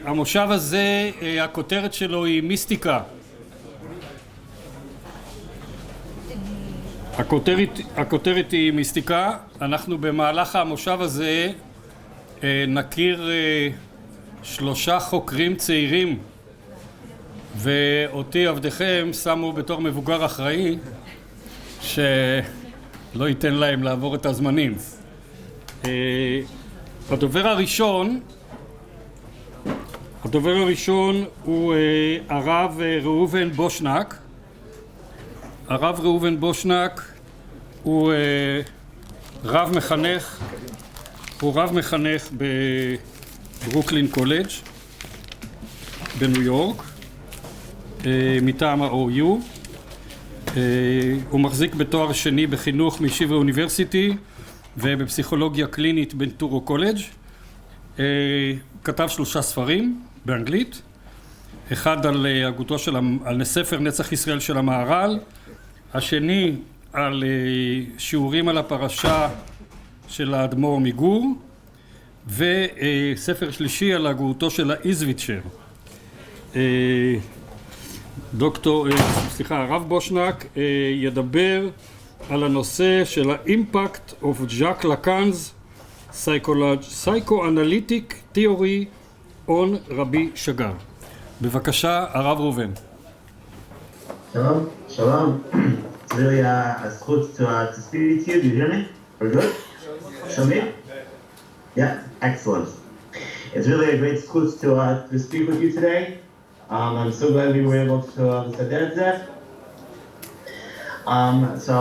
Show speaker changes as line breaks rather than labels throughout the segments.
המושב הזה, הכותרת שלו היא מיסטיקה. הכותרת היא מיסטיקה. אנחנו במהלך המושב הזה נכיר 3 חוקרים צעירים, ואותי עבדכם שמו בתור מבוגר אחראי שלא ייתן להם לעבור את הזמנים. הדובר הראשון הוא הרב ראובן בושנאק. הרב ראובן בושנאק הוא רב מחנך בברוקלין קולג' בניו יורק מטעם ה-OU. הוא מחזיק בתואר שני בחינוך מישיבה אוניברסיטי ובפסיכולוגיה קלינית בנטורו קולג'. כתב 3 ספרים באנגלית, אחד על הגותו על ספר נצח ישראל של המהר"ל, השני על שיעורים על הפרשה של האדמו"ר מגור, וספר שלישי על הגותו של האיזוויצ'ר. הרב בושנאק ידבר על הנושא של ה-impact of Jacques Lacan's Psychoanalytic theory on רבי שגר. בבקשה, הרב ראובן.
Shalom. It's really a zchut to speak with you. Do you hear me? We're good? Show me? Yeah, excellent. It's really a great zchut to speak with you today. I'm so glad we were able to listen to that. So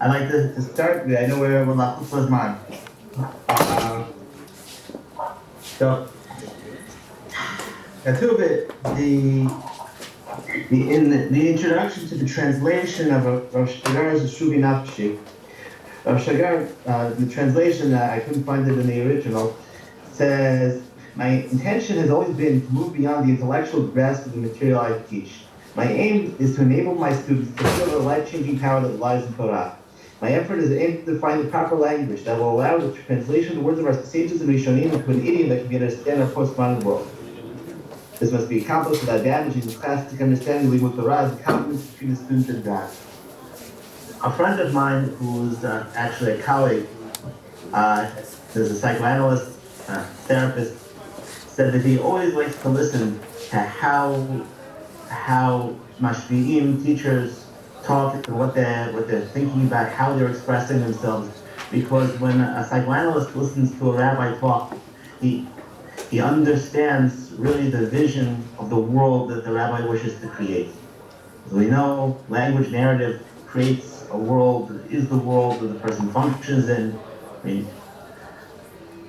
I'd like to start. I know we're not close mine. So in the introduction to the translation of Rabbi Shagar's Shubi Nafshi, Rabbi Shagar, the translation, I couldn't find it in the original, says, "My intention has always been to move beyond the intellectual grasp of the material I teach. My aim is to enable my students to feel the life-changing power that lies in Torah. My effort is aimed to find the proper language that will allow the translation of the words of our sages and Rishonim into an idiom that can be understood in our postmodern world. This must be accomplished without damaging the classic understanding of the Torah as a confidence between the student and God." A friend of mine who's actually a colleague, is a psychoanalyst, therapist, said that he always likes to listen to how mashbi'im, teachers, talk and what they're thinking about, how they're expressing themselves. Because when a psychoanalyst listens to a rabbi talk, he understands really the vision of the world that the rabbi wishes to create. As we know, language narrative creates a world that is the world that the person functions in.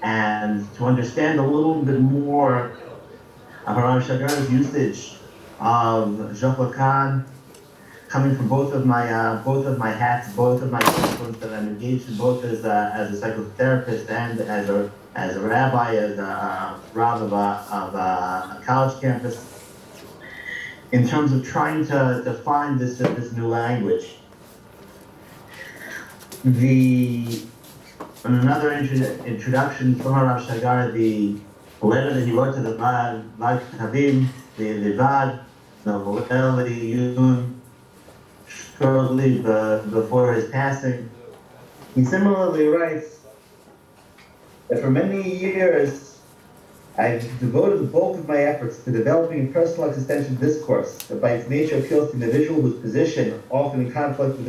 And to understand a little bit more of Rabbi Shagar's usage of Jacques Lacan, coming from both of my hats, both of my disciplines that I'm engaged in, both as a psychotherapist and as a rabbi, as a rav of a college campus, in terms of trying to define this new language. In another introduction from Rabbi Shagar, the letter that he wrote to the Vad Kavim, the Vad, the Yun, shortly before his passing, he similarly writes that for many years I've devoted the bulk of my efforts to developing a personal existential discourse that by its nature appeals to the individual whose position, often in conflict with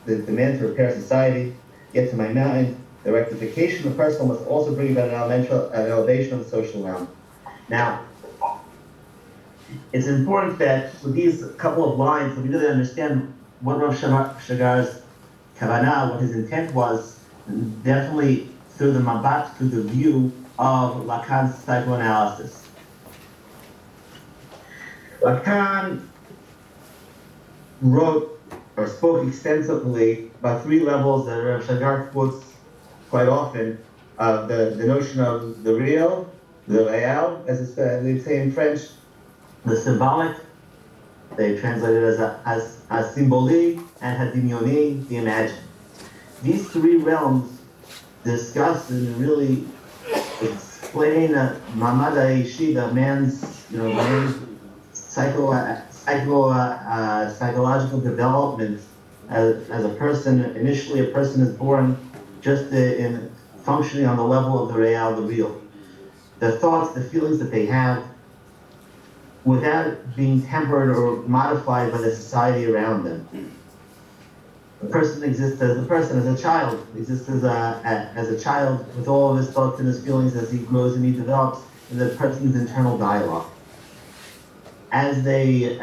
the demand to repair society. Yet to my mind, the rectification of the personal must also bring about an elevation of the social realm. Now, it's important that with these couple of lines, that we really understand what Rabbi Shagar's kavanah, what his intent was, definitely through the mabat, through the view of Lacan's psychoanalysis. Lacan wrote or spoke extensively about 3 levels that Rabbi Shagar quotes quite often, the notion of the real, the réel, as they say in French, the symbolic, they translate it as symbolique, and hadimioni, the imagined. These 3 realms discuss and really explain Mamad Aishi, the man's psychological development as a person. Initially, a person is born just in functioning on the level of the real. The thoughts, the feelings that they have, without being tempered or modified by the society around them. The person exists as a person, as a child, exists as a child with all of his thoughts and his feelings as he grows and he develops in the person's internal dialogue. As they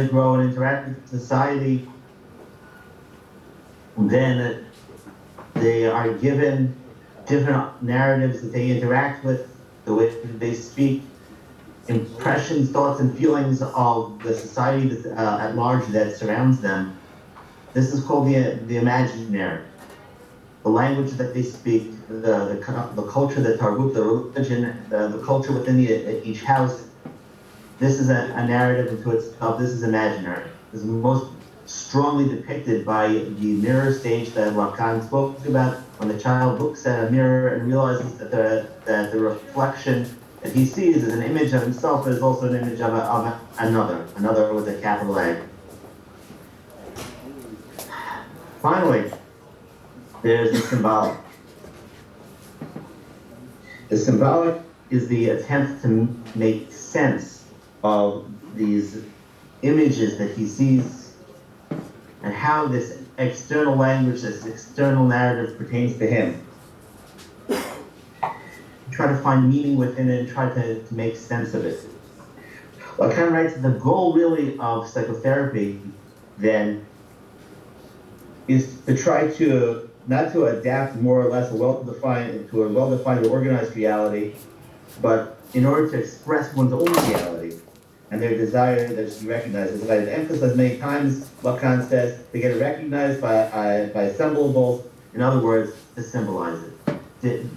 grow and interact with society, then they are given different narratives that they interact with, the way that they speak, impressions, thoughts, and feelings of the society that, at large that surrounds them. This is called the imaginary. The language that they speak, the culture, the tarbut, the religion, the culture within each house. This is a narrative into itself. This is imaginary. This is most strongly depicted by the mirror stage that Lacan spoke about, when the child looks at a mirror and realizes that the reflection that he sees is an image of himself, but is also an image of another with a capital A. Finally, there's the symbolic. The symbolic is the attempt to make sense of these images that he sees and how this external language, this external narrative pertains to him. Try to find meaning within it and try to make sense of it. Lacan writes that the goal really of psychotherapy then is to try to, not to adapt more or less to a well-defined or organized reality, but in order to express one's own reality and their desire that should be recognized. As I've emphasized many times, Lacan says, to get it recognized by assemblables, in other words, to symbolize it.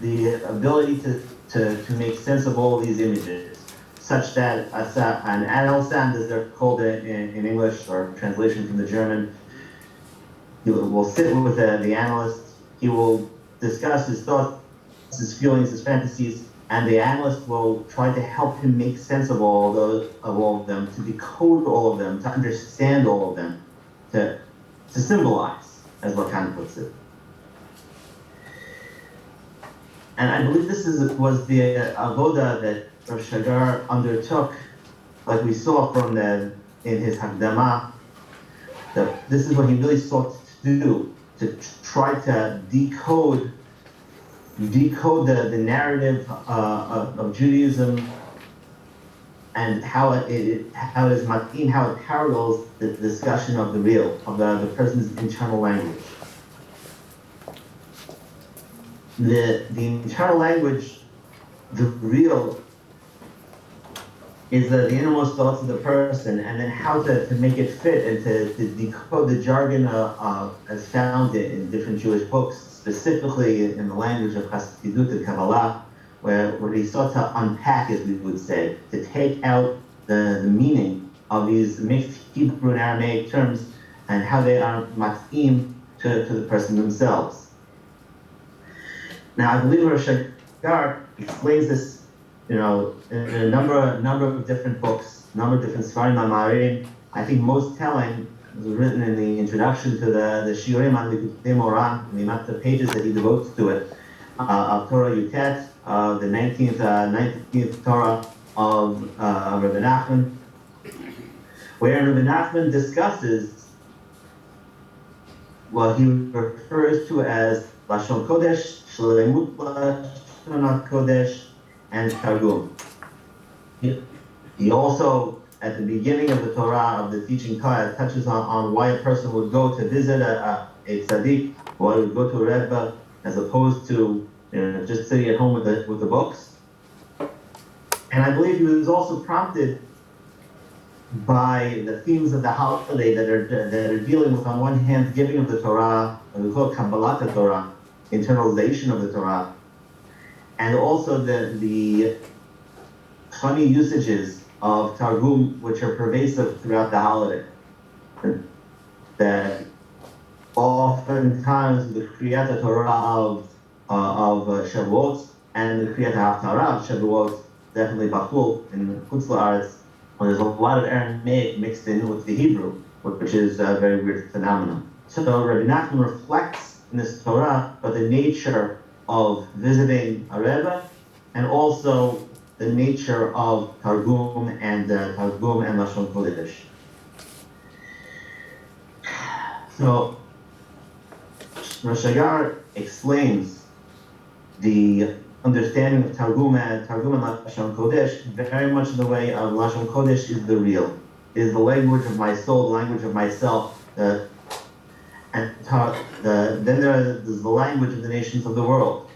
The ability to make sense of all of these images, such that an Analsand, as they're called in English, or translation from the German, he will sit with the analyst, he will discuss his thoughts, his feelings, his fantasies, and the analyst will try to help him make sense of all of them, to decode all of them, to understand all of them, to symbolize, as Lacan puts it. And I believe this was the avoda that Rabbi Shagar undertook, like we saw in his Hakdama. This is what he really sought to do, to try to decode the narrative of Judaism and how it is matim, how it parallels the discussion of the real, of the person's internal language. The internal language, the real, is the innermost thoughts of the person, and then how to make it fit and to decode the jargon as found in different Jewish books, specifically in the language of Hasidut and Kabbalah, where he sought to unpack, as we would say, to take out the meaning of these mixed Hebrew and Aramaic terms and how they are mat'im to the person themselves. Now, I believe Rabbi Shagar explains this, in a number of different books, a number of different Sfarim Ma'arim. I think most telling was written in the introduction to the Shiurim on Likutei Moran, the amount of pages that he devotes to it, of Torah Yutet, the 19th Torah of Rabbi Nachman, where Rabbi Nachman discusses what he refers to as Lashon Kodesh, Shlemut Lashon Kodesh, and Targum. He also, at the beginning of the Torah, of the teaching Torah, touches on why a person would go to visit a tzaddik, why he would go to a rebbe, as opposed to just sitting at home with the books. And I believe he was also prompted by the themes of the holiday that are dealing with, on one hand, giving of the Torah, what we call Kabbalat Torah, internalization of the Torah, and also the funny usages of Targum, which are pervasive throughout the holiday. That oftentimes the Kriyat Torah of Shavuot and the Kriyat HaHaftarah, Shavuot, definitely Bachul in Chutz La'aretz, when there's a lot of Aramaic mixed in with the Hebrew, which is a very weird phenomenon. So Rabbi Nachman reflects in this Torah about the nature of visiting a Rebbe, and also the nature of Targum and Lashon Kodesh. So Rabbi Shagar explains the understanding of Targum and Lashon Kodesh very much in the way of Lashon Kodesh is the real, is the language of my soul, the language of myself. Then there's the language of the nations of the world.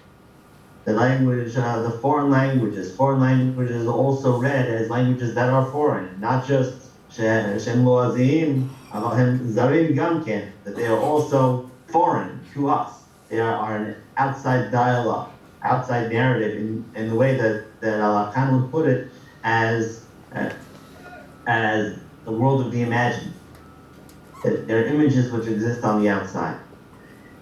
The language, the foreign languages. Foreign languages are also read as languages that are foreign, not just Shem Lo Azim, Zarim Gamken, that they are also foreign to us. They are an outside dialogue, outside narrative, in the way that Lacan would put it, as the world of the imagined. They're images which exist on the outside.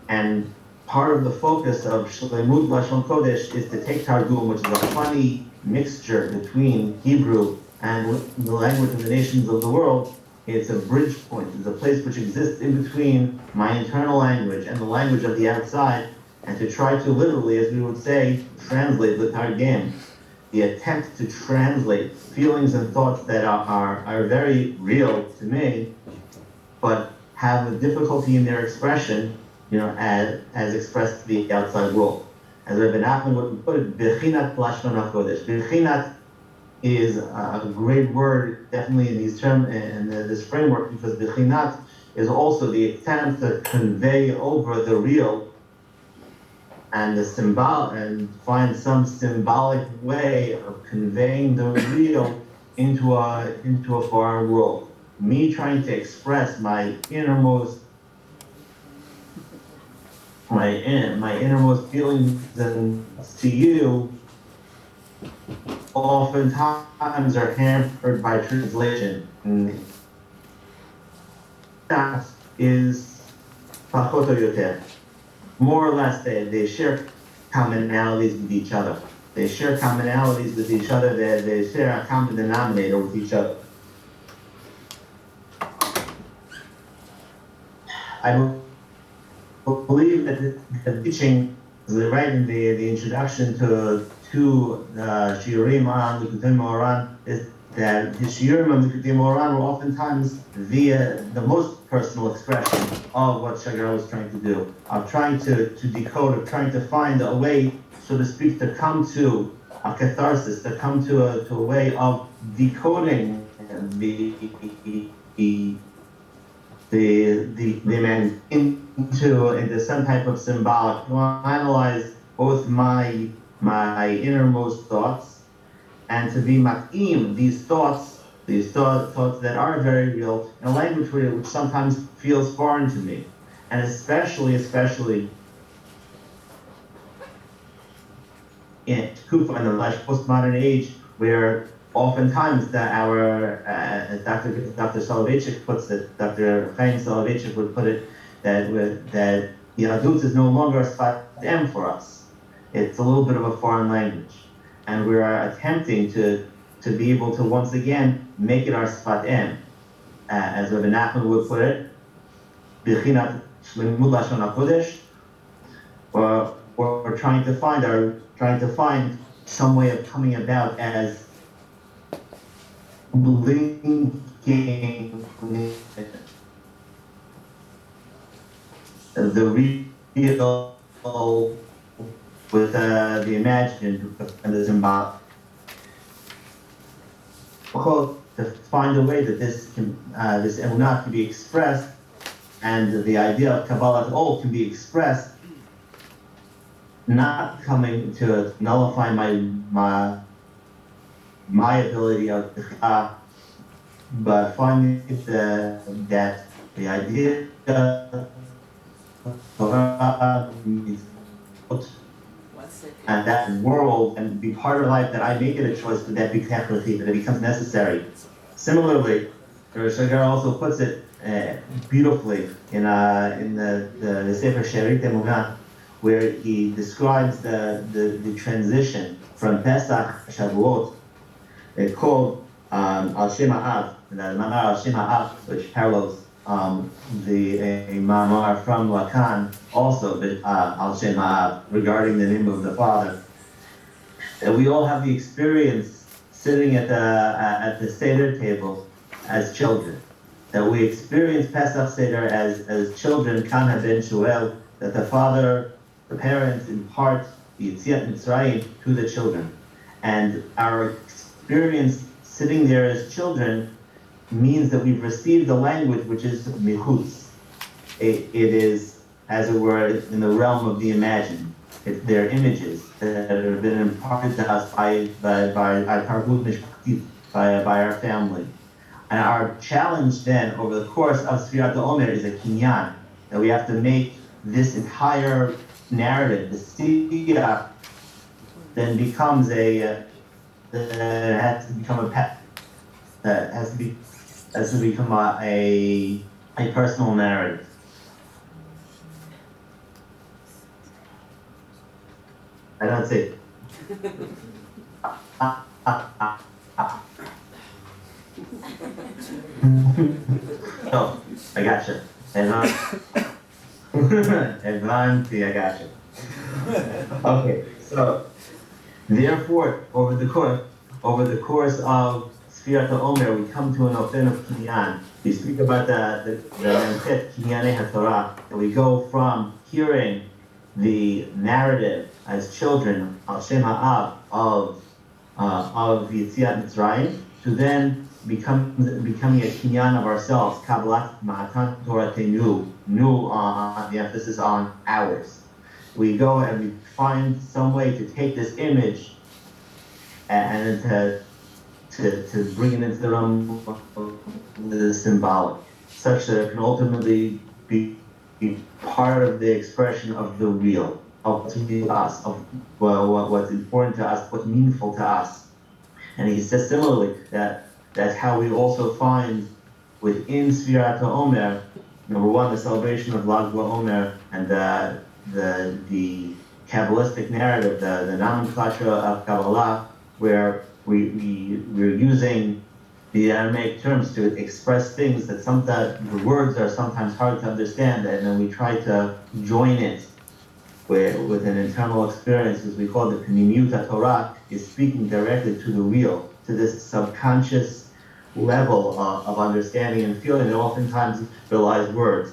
And part of the focus of Shlemut Lashon Kodesh is to take Targum, which is a funny mixture between Hebrew and the language of the nations of the world. It's a bridge point. It's a place which exists in between my internal language and the language of the outside, and to try to literally, as we would say, translate the Targum. The attempt to translate feelings and thoughts that are very real to me, but have a difficulty in their expression, as expressed to the outside world. As Rabbi Nachman would put it, Bechinat Lashon HaKodesh. Bechinat is a great word, definitely in these terms, in this framework, because Bechinat is also the attempt to convey over the real and the symbol, and find some symbolic way of conveying the real into a foreign world. Me trying to express my innermost feelings to you oftentimes are hampered by translation. And that is pachot o yoter. More or less, they share commonalities with each other. They share commonalities with each other. They share a common denominator with each other. I believe that the teaching, right in the introduction to Shiurim on Likutei Moharan, is that his Shiurim on Likutei Moharan were oftentimes the most personal expression of what Shagar was trying to do, of trying to decode, of trying to find a way, so to speak, to come to a catharsis, to come to a way of decoding the man into some type of symbolic, to analyze both my innermost thoughts, and to be mat'im these thoughts that are very real, in a language which sometimes feels foreign to me, and especially in Kufa, in the postmodern age, where oftentimes as Dr. Soloveitchik puts it, Dr. Chaim Soloveitchik would put it, that the Adut is no longer a Sfat Em for us. It's a little bit of a foreign language. And we are attempting to be able to once again make it our Sfat Em. As Rabbi Nachman would put it, B'chinat Shlemut Lashon HaKodesh, or we're trying to find some way of coming about as linking the real with the imagined and the symbolic. To find a way that this emunah can be expressed, and the idea of Kabbalah at all can be expressed, not coming to nullify my ability of but finding that the idea and that world, and be part of life, that I make it a choice, that it becomes necessary. Similarly, Rabbi Shagar also puts it beautifully in the Sefer Sherit Emunah, where he describes the transition from Pesach Shavuot. It's called Al Shem Ha'av, the Mamar Al Shem Ha'av, which parallels a Mamar from Lacan, also Al Shem Ha'av, regarding the name of the Father. And we all have the experience sitting at the Seder table as children. That we experience Pesach Seder as children, Kan HaBen Shuel, that the father, the parents impart the Yetziat Mitzrayim to the children. And our experience sitting there as children means that we've received a language which is michutz. It is, as it were, in the realm of the imagined. They're images that have been imparted to us by Targut Mishpachtit, by our family. And our challenge then, over the course of Sfirat HaOmer, is a kinyan, that we have to make this entire narrative, the Siyah, then becomes has to become a pet, has to become a personal narrative. I don't say. Oh, I gotcha. Advanti, I gotcha. Okay, so therefore, over the course of Sfirat HaOmer, we come to an ofen of kinyan. We speak about the kinyanei HaTorah, and we go from hearing the narrative as children, Al Shem Ha'av, of Yetziat Mitzrayim, to then becoming a kinyan of ourselves, Kabbalat Ma'atan Toratenu, the emphasis on ours. We go and we find some way to take this image and to bring it into the realm of the symbolic, such that it can ultimately be part of the expression of the real, of what's real to us, of what's important to us, what's meaningful to us. And he says similarly that that's how we also find within Sfirat HaOmer, number one, the celebration of Lag BaOmer and the Kabbalistic narrative, the nomenclature of Kabbalah, where we're using the Aramaic terms to express things that sometimes the words are sometimes hard to understand, and then we try to join it with an internal experience, as we call it, Pnimiyut Torah, is speaking directly to the real, to this subconscious level of understanding and feeling that oftentimes belies words.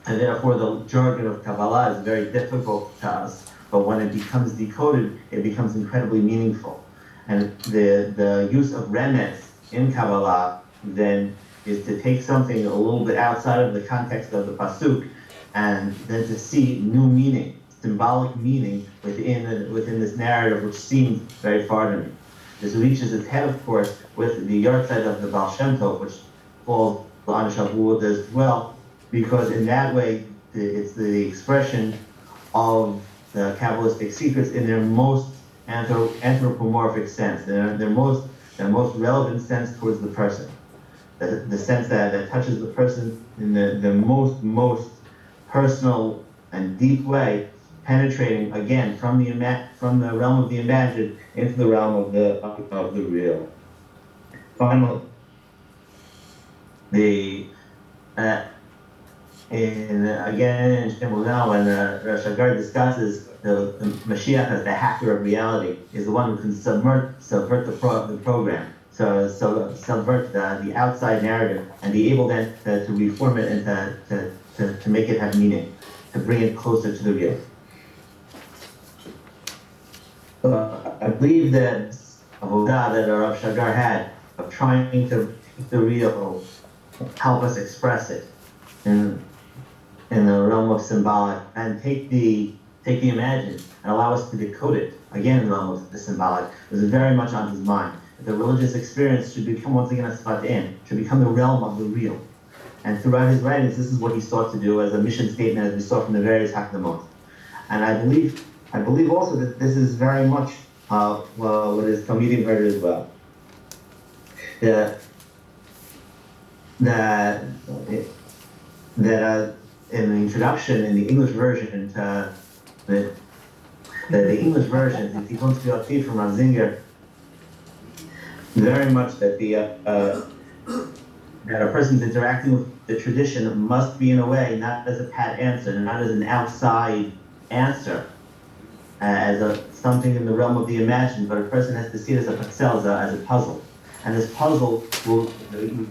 And therefore the jargon of Kabbalah is very difficult to us, but when it becomes decoded, it becomes incredibly meaningful. And the use of remez in Kabbalah then is to take something a little bit outside of the context of the pasuk, and then to see new meaning, symbolic meaning within this narrative, which seems very far to me. This reaches its head, of course, with the yahrzeit of the Baal Shem Tov, which falls on Shavuot as well, because in that way, it's the expression of the Kabbalistic secrets in their most anthropomorphic sense, their most relevant sense towards the person, the sense that touches the person in the most personal and deep way, penetrating again from the realm of the imagined into the realm of the real. Finally, in Shemuel, when Rabbi Shagar discusses the Mashiach as the hacker of reality, is the one who can subvert the program, so subvert the outside narrative and be able then to reform it and to make it have meaning, to bring it closer to the real. I believe that avodah that Rabbi Shagar had of trying to take the real, help us express it in the realm of symbolic, and take the imagined and allow us to decode it again in the realm of the symbolic, was very much on his mind. The religious experience should become once again a sfatim, should become the realm of the real. And throughout his writings, this is what he sought to do as a mission statement, as we saw from the various hakdamot. And I believe also that this is very much what his Talmidim heard as well. That in the introduction, in the English version to the English version, the Tikkun Tfilat from Ratzinger, very much that that a person's interacting with the tradition must be in a way, not as a pat answer, not as an outside answer, as something in the realm of the imagined, but a person has to see it as a patzel, as a puzzle. And this puzzle will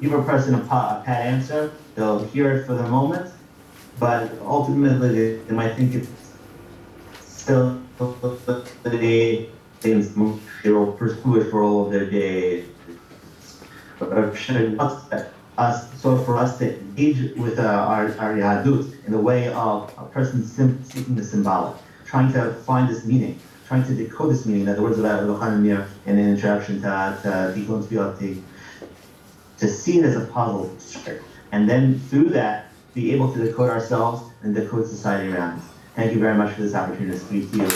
give a person a pat answer, they'll hear it for the moment, but ultimately they might think it's still they will pursue it for all of their days. So for us to engage with our Yahadut in the way of a person seeking the symbolic, trying to find this meaning, trying to decode this meaning, in the words of Lacan in an introduction to Tikkun Tfilat, to see it as a puzzle, and then through that be able to decode ourselves and decode society around us. Thank you very much for this opportunity to speak to you.